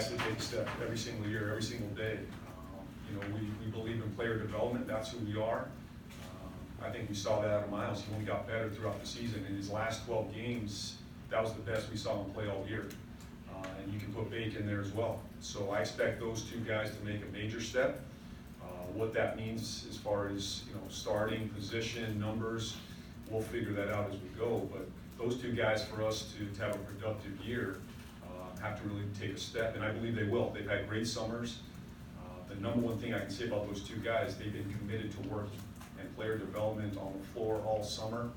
guys to take a step every single year, every single day. You know, we believe in player development. That's who we are. I think we saw that out of Miles. He only got better throughout the season. In his last 12 games, that was the best we saw him play all year. And you can put Bacon there as well. So I expect those two guys to make a major step. What that means as far as, you know, starting position, numbers, we'll figure that out as we go. But those two guys, for us to have a productive year, have to really take a step, and I believe they will. They've had great summers. The number one thing I can say about those two guys, they've been committed to working and player development on the floor all summer,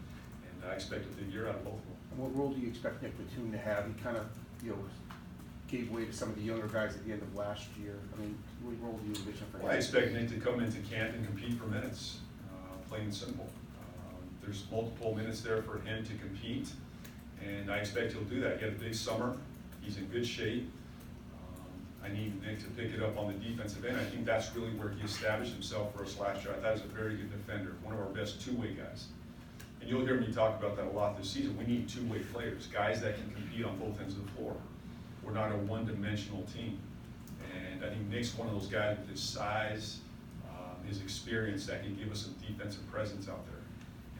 and I expect a big year out of both of them. And what role do you expect Nick Batum to have? He kind of, you know, gave way to some of the younger guys at the end of last year. I mean, what role do you envision for him? Well, I expect Nick to come into camp and compete for minutes, plain and simple. There's multiple minutes there for him to compete, and I expect he'll do that. He had a big summer. He's in good shape. I need Nick to pick it up on the defensive end. I think that's really where he established himself for us last year. I thought he was a very good defender, one of our best two-way guys. And you'll hear me talk about that a lot this season. We need two-way players, guys that can compete on both ends of the floor. We're not a one-dimensional team. And I think Nick's one of those guys with his size, his experience that can give us some defensive presence out there.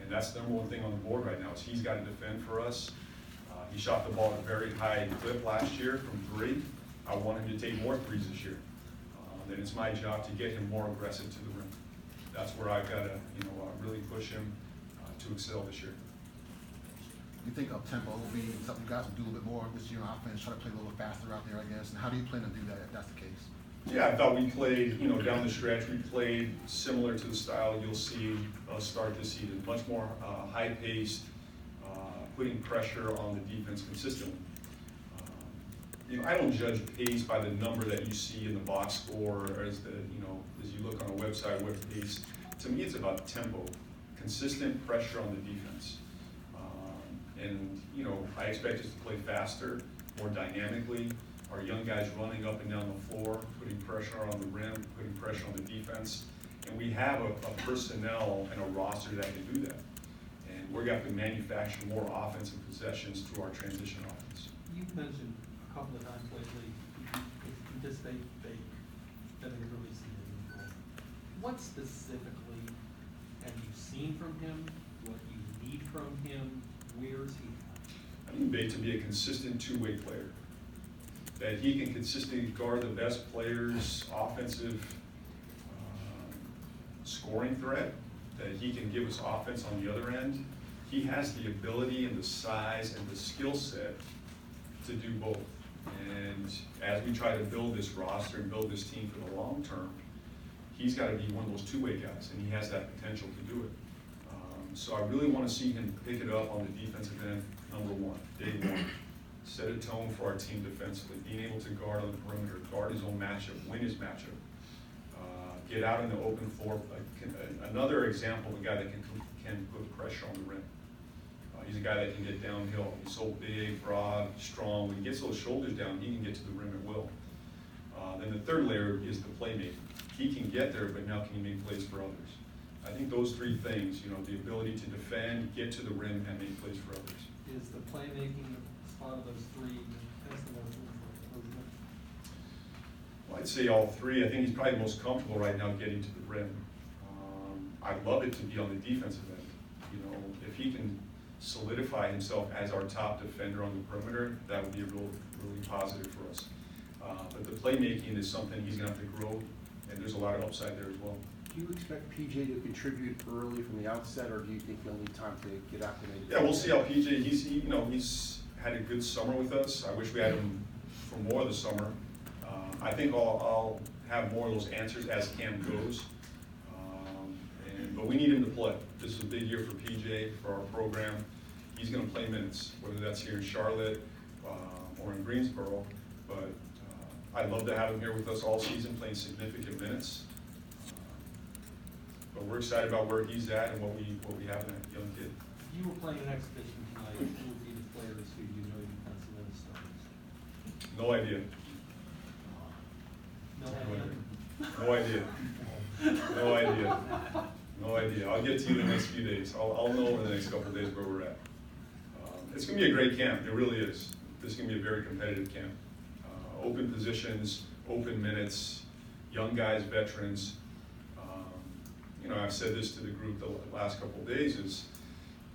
And that's the number one thing on the board right now is he's got to defend for us. He shot the ball at a very high clip last year from three. I want him to take more threes this year. Then it's my job to get him more aggressive to the rim. That's where I've got to, you know, really push him to excel this year. You think up-tempo will be something you guys will do a little bit more this year on offense, try to play a little faster out there, I guess? And how do you plan to do that if that's the case? Yeah, I thought we played, you know, down the stretch, we played similar to the style you'll see us start this season. Much more high-paced, putting pressure on the defense consistently. You know, I don't judge pace by the number that you see in the box score or as the, you know, as you look on a website, what pace. To me, it's about tempo, consistent pressure on the defense. And, you know, I expect us to play faster, more dynamically. Our young guys running up and down the floor, putting pressure on the rim, putting pressure on the defense. And we have a personnel and a roster that can do that. And we're going to manufacture more offensive possessions through our transition offense. You've mentioned a couple of times lately, you anticipate that they really see him. What specifically have you seen from him? What you need from him? Where is he at? I need Bate to be a consistent two-way player. That he can consistently guard the best players' offensive scoring threat, that he can give us offense on the other end. He has the ability and the size and the skill set to do both. And as we try to build this roster and build this team for the long term, he's got to be one of those two-way guys, and he has that potential to do it. So I really want to see him pick it up on the defensive end, number one, day one. Set a tone for our team defensively, being able to guard on the perimeter, guard his own matchup, win his matchup, get out in the open floor. Another example of a guy that can put pressure on the rim. He's a guy that can get downhill. He's so big, broad, strong. When he gets those shoulders down, he can get to the rim at will. Then the third layer is the playmaking. He can get there, but now can he make plays for others? I think those three things, you know, the ability to defend, get to the rim, and make plays for others. Is the playmaking spot of those three, that's the most improvement? Well, I'd say all three. I think he's probably most comfortable right now getting to the rim. I'd love it to be on the defensive end. You know, if he can solidify himself as our top defender on the perimeter, that would be a really positive for us. But the playmaking is something he's going to have to grow, and there's a lot of upside there as well. Do you expect PJ to contribute early from the outset, or do you think he'll need time to get acclimated? Yeah, we'll see how PJ. He's had a good summer with us. I wish we had him for more of the summer. I think I'll have more of those answers as camp goes. But we need him to play. This is a big year for PJ, for our program. He's going to play minutes, whether that's here in Charlotte or in Greensboro. But I'd love to have him here with us all season, playing significant minutes. But we're excited about where he's at and what we have in that young kid. If you were playing an exhibition tonight, who would be the players who you know you pencil in starters? No idea. No idea. No idea. No idea. No idea. I'll get to you in the next few days. I'll know over the next couple of days where we're at. It's going to be a great camp. It really is. This is going to be a very competitive camp. open positions, open minutes, young guys, veterans. You know, I've said this to the group the last couple of days is,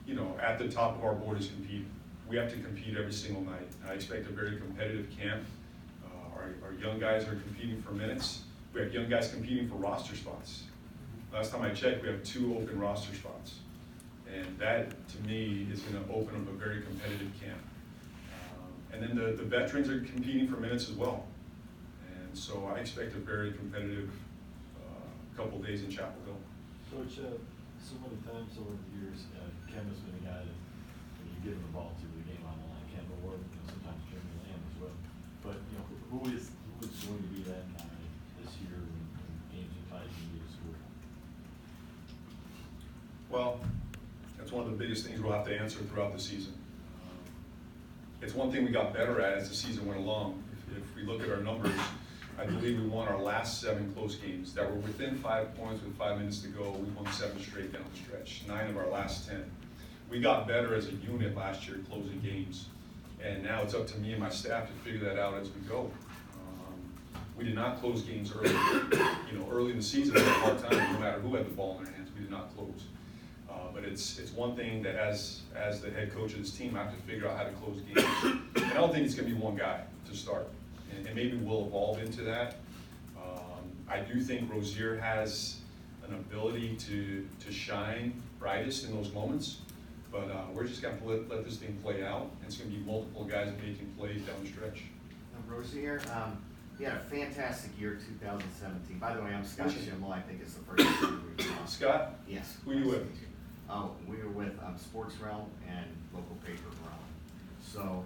you know, at the top of our board is competing. We have to compete every single night. I expect a very competitive camp. Our young guys are competing for minutes. We have young guys competing for roster spots. Last time I checked, we have 2 open roster spots. And that, to me, is going to open up a very competitive camp. And then the veterans are competing for minutes as well. And so I expect a very competitive couple days in Chapel Hill. Coach, so many times over the years, Kem has been a guy that when you give him the ball to the game on the line, Kem or sometimes Jeremy Lamb as well. But you know, who is going to be that guy this year when games are tight and you need to score? Well, that's one of the biggest things we'll have to answer throughout the season. It's one thing we got better at as the season went along. If we look at our numbers, I believe we won our last 7 close games that were within 5 points with 5 minutes to go. We won 7 straight down the stretch, 9 of our last 10. We got better as a unit last year closing games, and now it's up to me and my staff to figure that out as we go. We did not close games early. You know, early in the season, we had a hard time, no matter who had the ball in their hands, we did not close. But it's one thing that as the head coach of this team, I have to figure out how to close games. And I don't think it's going to be one guy to start. And maybe we'll evolve into that. I do think Rozier has an ability to shine brightest in those moments, but we're just going to let this thing play out. It's going to be multiple guys making plays down the stretch. Rozier, he had a fantastic year, 2017. By the way, I'm Scott Schimmel. I think it's the first year we've lost. Scott? Yes. Who are you with? We were with Sports Realm and local paper Realm. So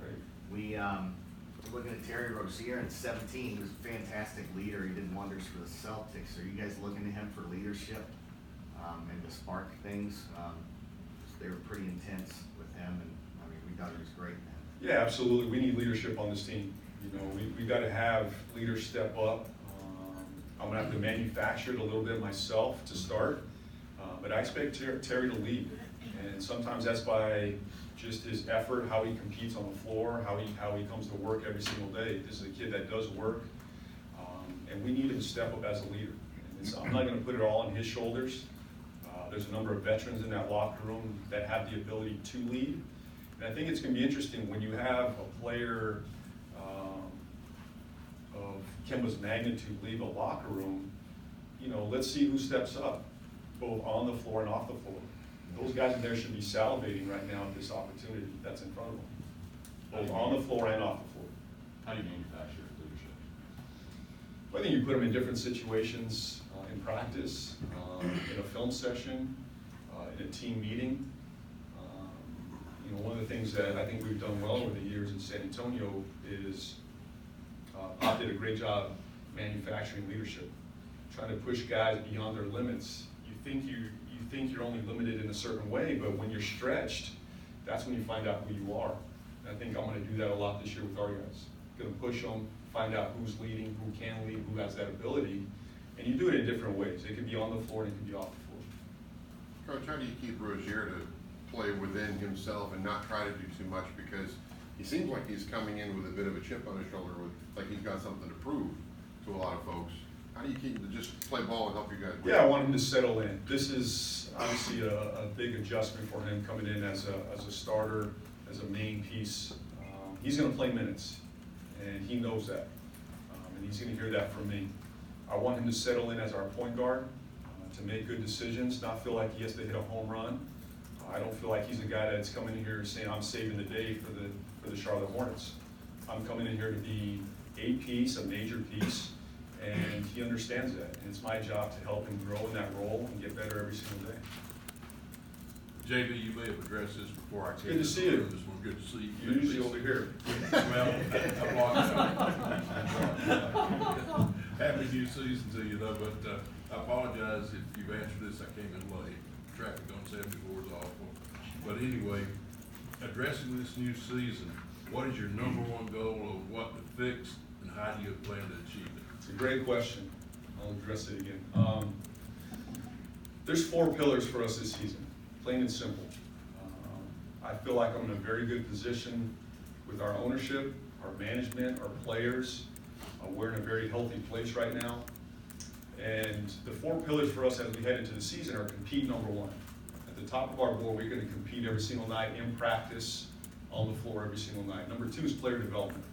we we're looking at Terry Rozier in 17. He was a fantastic leader. He did wonders for the Celtics. Are you guys looking to him for leadership and to spark things? They were pretty intense with him, and I mean, we thought he was great. Yeah, absolutely. We need leadership on this team. You know, we got to have leaders step up. I'm going to have to manufacture it a little bit myself to start. But I expect Terry to lead, and sometimes that's by just his effort, how he competes on the floor, how he comes to work every single day. This is a kid that does work, and we need him to step up as a leader. And I'm not going to put it all on his shoulders. There's a number of veterans in that locker room that have the ability to lead, and I think it's going to be interesting when you have a player of Kemba's magnitude leave a locker room. You know, let's see who steps up, both on the floor and off the floor. Those guys in there should be salivating right now at this opportunity that's in front of them, both on the floor and off the floor. How do you manufacture leadership? I think you put them in different situations, in practice, in a film session, in a team meeting. You know, one of the things that I think we've done well over the years in San Antonio is Pop did a great job manufacturing leadership, trying to push guys beyond their limits. You think you're only limited in a certain way, but when you're stretched, that's when you find out who you are. And I think I'm going to do that a lot this year with our guys. Going to push them, find out who's leading, who can lead, who has that ability, and you do it in different ways. It can be on the floor and it can be off the floor. Coach, how do you keep Rozier to play within himself and not try to do too much? Because he seems like he's coming in with a bit of a chip on his shoulder, like he's got something to prove to a lot of folks. How do you keep him to just play ball and help you guys win? Yeah, I want him to settle in. This is obviously a big adjustment for him coming in as a starter, as a main piece. He's going to play minutes, and he knows that, and he's going to hear that from me. I want him to settle in as our point guard, to make good decisions, not feel like he has to hit a home run. I don't feel like he's a guy that's coming in here saying I'm saving the day for the Charlotte Hornets. I'm coming in here to be a piece, a major piece, and he understands that. And it's my job to help him grow in that role and get better every single day. JB, you may have addressed this before I came. Good to see you. This one, good to see you. You're usually over here. Well, happy new season to you though, but I apologize if you've answered this, I came in late. Traffic on 74 is awful. But anyway, addressing this new season, what is your number one goal of what to fix and how do you plan to achieve it? It's a great question. I'll address it again. There's 4 pillars for us this season, plain and simple. I feel like I'm in a very good position with our ownership, our management, our players, We're in a very healthy place right now. And the 4 pillars for us as we head into the season are compete, number 1. At the top of our board, we're gonna compete every single night in practice, on the floor every single night. Number 2 is player development.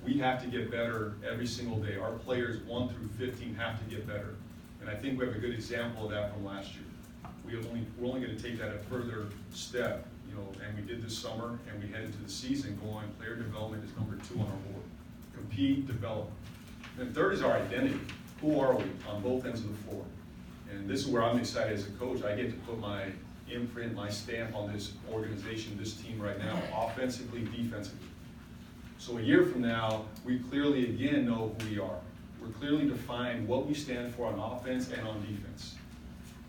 We have to get better every single day. Our players 1 through 15 have to get better. And I think we have a good example of that from last year. We're only gonna take that a further step, you know, and we did this summer, and we head into the season going, player development is number 2 on our board. Compete, develop. And 3rd is our identity. Who are we on both ends of the floor? And this is where I'm excited as a coach. I get to put my imprint, my stamp on this organization, this team right now, offensively, defensively. So a year from now, we clearly again know who we are. We're clearly defined what we stand for on offense and on defense.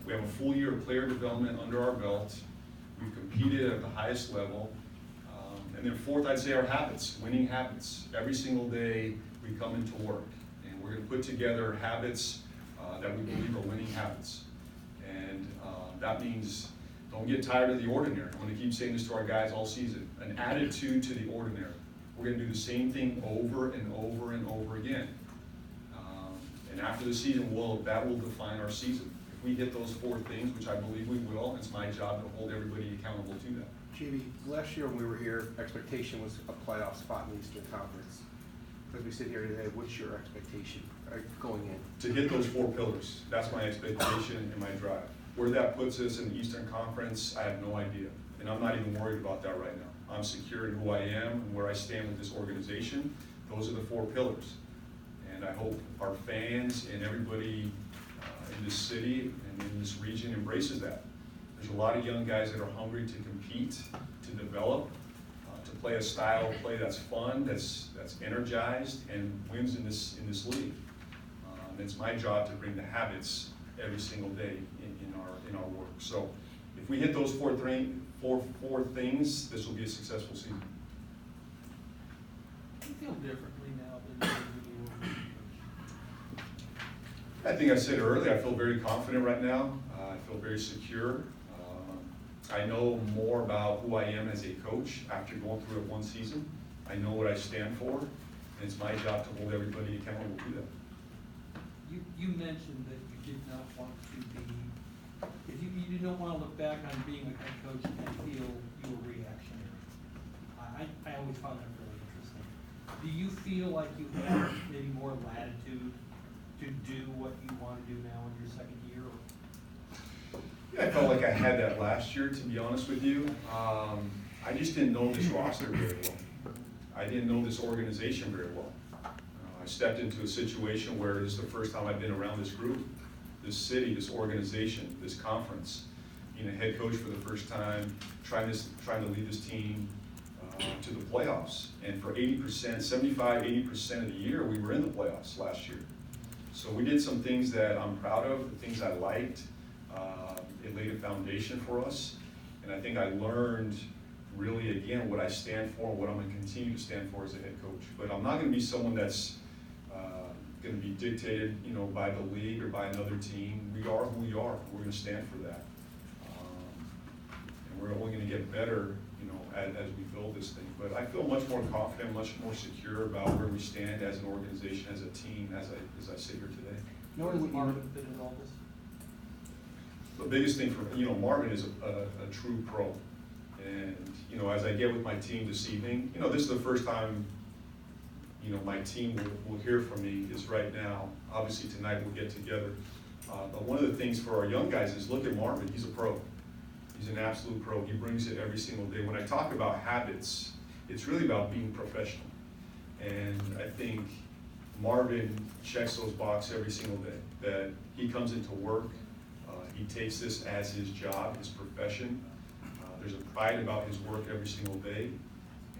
We have a full year of player development under our belt. We've competed at the highest level. And then 4th, I'd say our habits, winning habits. Every single day we come into work, and we're gonna put together habits that we believe are winning habits. And that means don't get tired of the ordinary. I'm gonna keep saying this to our guys all season. An attitude to the ordinary. We're gonna do the same thing over and over and over again. And after the season, that will define our season. If we hit those 4 things, which I believe we will, it's my job to hold everybody accountable to that. JB, last year when we were here, expectation was a playoff spot in the Eastern Conference. As we sit here today, what's your expectation going in? To hit those 4 pillars, that's my expectation and my drive. Where that puts us in the Eastern Conference, I have no idea. And I'm not even worried about that right now. I'm secure in who I am and where I stand with this organization. Those are the 4 pillars. And I hope our fans and everybody in this city and in this region embraces that. There's a lot of young guys that are hungry to compete, to develop, to play a style of play that's fun, that's energized, and wins in this league. It's my job to bring the habits every single day in our work. So if we hit those four things, this will be a successful season. Do you feel differently now than you did? I think I said earlier, I feel very confident right now. I feel very secure. I know more about who I am as a coach after going through it 1 season. I know what I stand for, and it's my job to hold everybody accountable to that. You mentioned that you did not want to be, if you did not want to look back on being a head coach and feel you were reactionary. I always found that really interesting. Do you feel like you have maybe more latitude to do what you want to do now in your 2nd year? Yeah, I felt like I had that last year, to be honest with you. I just didn't know this roster very well. I didn't know this organization very well. I stepped into a situation where this is the first time I've been around this group, this city, this organization, this conference. Being a head coach for the first time, trying to lead this team to the playoffs. And for 80% of the year, we were in the playoffs last year. So we did some things that I'm proud of, the things I liked. It laid a foundation for us. And I think I learned really, again, what I stand for and what I'm going to continue to stand for as a head coach. But I'm not going to be someone that's going to be dictated, by the league or by another team. We are who we are. We're going to stand for that. And we're only going to get better, as we build this thing. But I feel much more confident, much more secure about where we stand as an organization, as a team, as I sit here today. Where does Marvin fit in all this? The biggest thing for, Marvin is a true pro. And, as I get with my team this evening, this is the first time, my team will hear from me is right now. Obviously tonight we'll get together. But one of the things for our young guys is look at Marvin, he's a pro. He's an absolute pro. He brings it every single day. When I talk about habits, it's really about being professional. And I think Marvin checks those boxes every single day. That he comes into work, he takes this as his job, his profession. There's a pride about his work every single day.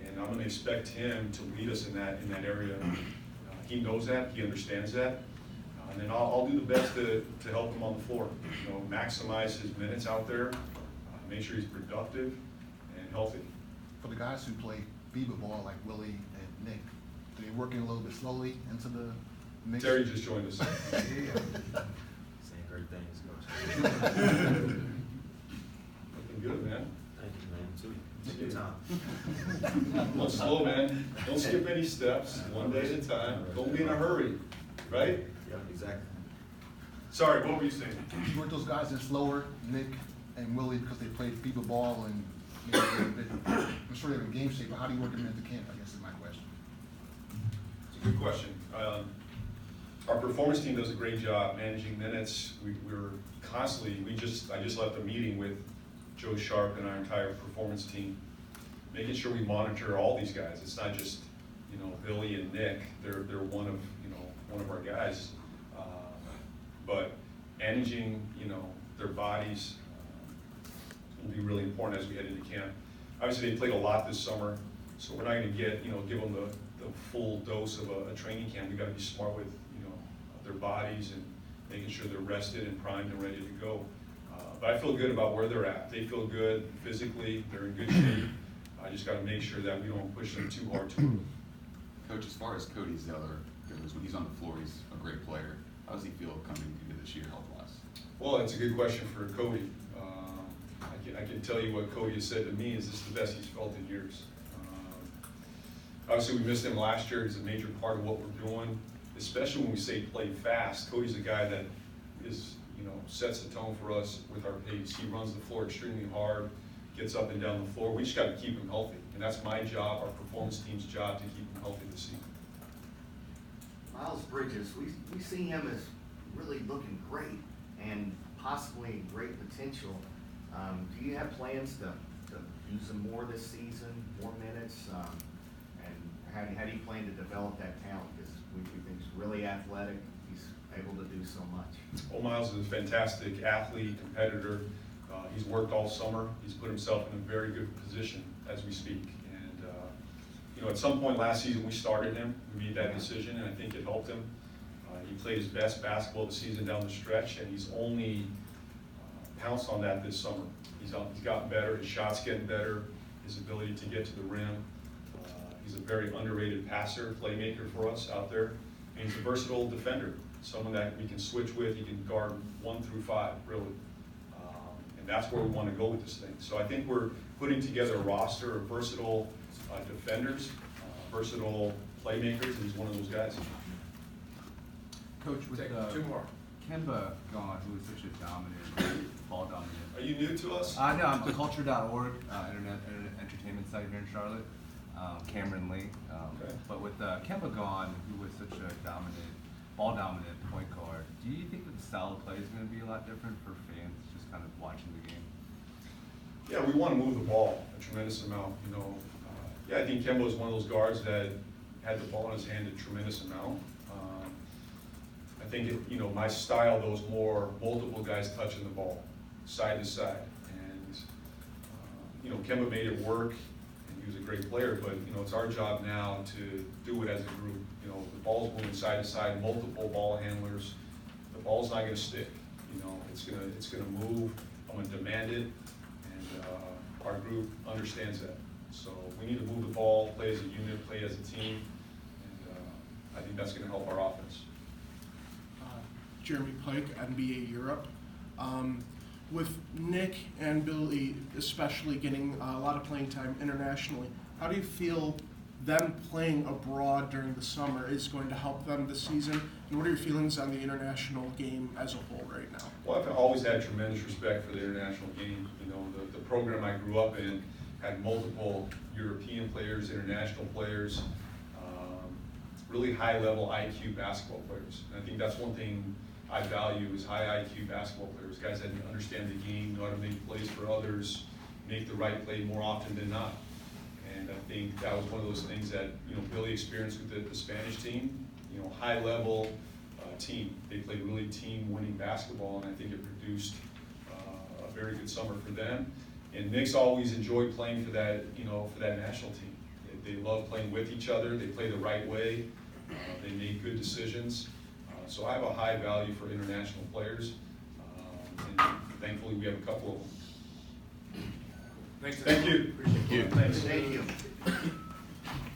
And I'm going to expect him to lead us in that area. He knows that, he understands that. And then I'll do the best to help him on the floor. Maximize his minutes out there. Make sure he's productive and healthy. For the guys who play FIBA ball like Willie and Nick, they're working a little bit slowly into the mix. Terry just joined us. Saying great things, Coach. Looking good, man. Thank you, man. Too. Take your time. Well, slow, man. Don't skip any steps, one day at a time. Don't be in a hurry, right? Yep, exactly. Sorry, what were you saying? You work those guys in slower, Nick and Willie, because they played FIBA ball and maybe they're a bit, I'm sure they're in game shape, but how do you work them into camp, I guess is my question. It's a good question. Our performance team does a great job managing minutes. We're constantly, I just left a meeting with Joe Sharp and our entire performance team, making sure we monitor all these guys. It's not just, Billy and Nick. They're one of our guys. But managing, their bodies will be really important as we head into camp. Obviously, they played a lot this summer, so we're not going to give them the full dose of a training camp. We've got to be smart with, their bodies and making sure they're rested and primed and ready to go. But I feel good about where they're at. They feel good physically. They're in good shape. I just got to make sure that we don't push them too hard too early. Coach, as far as Cody's the other goes, when he's on the floor, he's a great player. How does he feel coming into this year health-wise? Well, that's a good question for Cody. I can tell you what Cody has said to me is this is the best he's felt in years. Obviously, we missed him last year. He's a major part of what we're doing, especially when we say play fast. Cody's a guy that is, sets the tone for us with our pace. He runs the floor extremely hard, gets up and down the floor. We just got to keep him healthy, and that's my job, our performance team's job, to keep him healthy this season. Miles Bridges, we see him as really looking great and possibly great potential. Do you have plans to use him more this season, more minutes? And how do you plan to develop that talent? Because we think he's really athletic. He's able to do so much. Well, Miles is a fantastic athlete, competitor. He's worked all summer. He's put himself in a very good position as we speak. And at some point last season, we started him. We made that decision, and I think it helped him. He played his best basketball this season down the stretch, and he's only pounced on that this summer. He's gotten better. His shot's getting better. His ability to get to the rim. He's a very underrated passer, playmaker for us out there. And he's a versatile defender, someone that we can switch with. He can guard 1 through 5, really. And that's where we want to go with this thing. So I think we're putting together a roster of versatile defenders, versatile playmakers, and he's one of those guys. Coach, with Two more. Kemba gone, who was such a dominant, ball dominant. Are you new to us? No, I'm the culture.org, internet entertainment site here in Charlotte, Cameron Lee. Okay. But with Kemba gone, who was such a dominant, ball dominant point guard, do you think that the style of play is going to be a lot different for fans just kind of watching the game? Yeah, we want to move the ball a tremendous amount. I think Kemba is one of those guards that had the ball in his hand a tremendous amount. I think my style though is more multiple guys touching the ball, side to side, and Kemba made it work, and he was a great player. But it's our job now to do it as a group. The ball's moving side to side, multiple ball handlers. The ball's not going to stick. It's going to move. I'm going to demand it, and our group understands that. So we need to move the ball, play as a unit, play as a team, and I think that's going to help our offense. Jeremy Pike, NBA Europe. With Nick and Billy especially getting a lot of playing time internationally, how do you feel them playing abroad during the summer is going to help them this season? And what are your feelings on the international game as a whole right now? Well, I've always had tremendous respect for the international game. The program I grew up in had multiple European players, international players, really high-level IQ basketball players. And I think that's one thing I value is high IQ basketball players, guys that understand the game, know how to make plays for others, make the right play more often than not. And I think that was one of those things that Billy experienced with the Spanish team. High-level team. They played really team-winning basketball, and I think it produced a very good summer for them. And Nick's always enjoyed playing for that, for that national team. They love playing with each other. They play the right way. They make good decisions. So I have a high value for international players, and thankfully we have a couple of them. Thank you. Thank you.